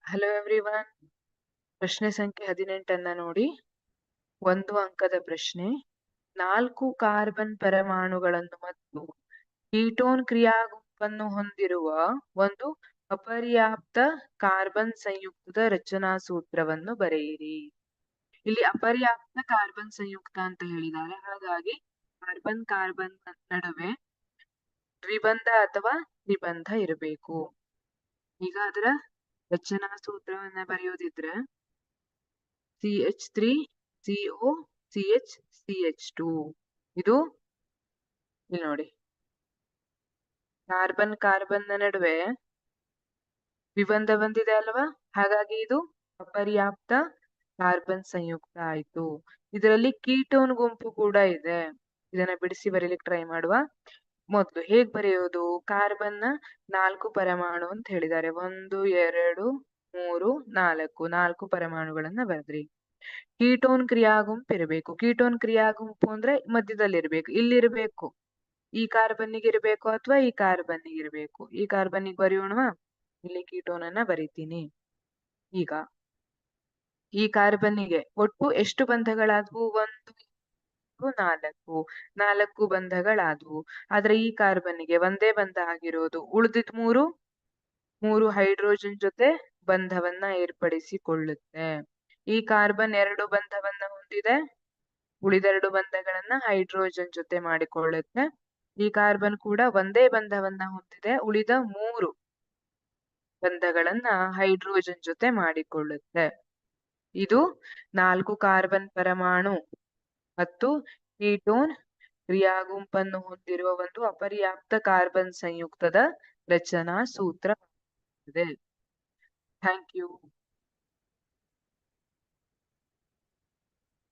Hello everyone. ಪ್ರಶ್ನೆ ಸಂಖ್ಯೆ 18 ನೋಡಿ. 1 ಅಂಕದ ಪ್ರಶ್ನೆ. 4 ಕಾರ್ಬನ್ ಪರಮಾಣುಗಳನ್ನು ಮತ್ತು ಕೀಟೋನ್ ಕ್ರಿಯಾಗುಂಪನ್ನು ಹೊಂದಿರುವ ಒಂದು ಅಪರ್ಯಾಪ್ತ ಕಾರ್ಬನ್ ಸಂಯುಕ್ತದ ರಚನಾ ಸೂತ್ರವನ್ನು ಬರೆಯಿರಿ. ಇಲ್ಲಿ ಅಪರ್ಯಾಪ್ತ ಕಾರ್ಬನ್ ಸಂಯುಕ್ತ ಅಂತ ಹೇಳಿದ್ದಾರೆ, ಹಾಗಾಗಿ ಕಾರ್ಬನ್ ಕಾರ್ಬನ್ ನಡುವೆ ದ್ವಿಬಂಧ ಅಥವಾ ತ್ರಿಬಂಧ ಇರಬೇಕು. ಈಗ ಅದರ ರಚನಾ ಸೂತ್ರವನ್ನ ಬರೆಯೋದಿದ್ರೆ CH3 CO CH CH2. ಇದು ಇಲ್ಲಿ ನೋಡಿ, ಕಾರ್ಬನ್ ಕಾರ್ಬನ್ ನಡುವೆ ದ್ವಿಬಂಧ ಬಂದಿದೆ ಅಲ್ವಾ, ಹಾಗಾಗಿ ಇದು ಅಪರ್ಯಾಪ್ತ ಕಾರ್ಬನ್ ಸಂಯುಕ್ತ ಆಯ್ತು. ಇದರಲ್ಲಿ ಕೀಟೋನ್ ಗುಂಪು ಕೂಡ ಇದೆ. ಇದನ್ನ ಬಿಡಿಸಿ ಬರೀಲಿಕ್ಕೆ ಟ್ರೈ ಮಾಡುವ. ಮೊದಲು ಹೇಗ್ ಬರೆಯೋದು? ಕಾರ್ಬನ್ ನ 4 ಪರಮಾಣು ಅಂತ ಹೇಳಿದ್ದಾರೆ. 1 2 3 4 4 ಪರಮಾಣುಗಳನ್ನ ಬರೆದ್ರಿ. ಕೀಟೋನ್ ಕ್ರಿಯಾಗುಂಪು ಇರಬೇಕು. ಕೀಟೋನ್ ಕ್ರಿಯಾಗುಂಪು ಅಂದ್ರೆ ಮಧ್ಯದಲ್ಲಿ ಇರ್ಬೇಕು, ಇಲ್ಲಿರ್ಬೇಕು. ಈ ಕಾರ್ಬನ್ನಿಗೆ ಇರ್ಬೇಕು ಅಥವಾ ಈ ಕಾರ್ಬನ್ನಿಗೆ ಇರ್ಬೇಕು. ಈ ಕಾರ್ಬನ್ನಿಗೆ ಬರೆಯೋಣವಾ? ಇಲ್ಲಿ ಕೀಟೋನ್ ಅನ್ನ ಬರಿತೀನಿ. ಈಗ ಈ ಕಾರ್ಬನ್ನಿಗೆ ಒಟ್ಟು ಎಷ್ಟು ಬಂಧಗಳಾದ್ವು? 1 4 4 ಬಂಧಗಳಾದ್ವು. ಆದ್ರೆ ಈ ಕಾರ್ಬನ್ನಿಗೆ ಒಂದೇ ಬಂಧ ಆಗಿರೋದು. ಉಳಿದಿದ್ 3 ಹೈಡ್ರೋಜನ್ ಜೊತೆ ಬಂಧವನ್ನ ಏರ್ಪಡಿಸಿಕೊಳ್ಳುತ್ತೆ. ಈ ಕಾರ್ಬನ್ 2 ಬಂಧವನ್ನ ಹೊಂದಿದೆ, ಉಳಿದೆರಡು ಬಂಧಗಳನ್ನ ಹೈಡ್ರೋಜನ್ ಜೊತೆ ಮಾಡಿಕೊಳ್ಳುತ್ತೆ. ಈ ಕಾರ್ಬನ್ ಕೂಡ ಒಂದೇ ಬಂಧವನ್ನ ಹೊಂದಿದೆ, ಉಳಿದ 3 ಬಂಧಗಳನ್ನ ಹೈಡ್ರೋಜನ್ ಜೊತೆ ಮಾಡಿಕೊಳ್ಳುತ್ತೆ. ಇದು 4 ಕಾರ್ಬನ್ ಪರಮಾಣು ಮತ್ತು ಕೀಟೋನ್ ಕ್ರಿಯಾಗುಂಪನ್ನು ಹೊಂದಿರುವ ಒಂದು ಅಪರ್ಯಾಪ್ತ ಕಾರ್ಬನ್ ಸಂಯುಕ್ತದ ರಚನಾ ಸೂತ್ರ. Thank you.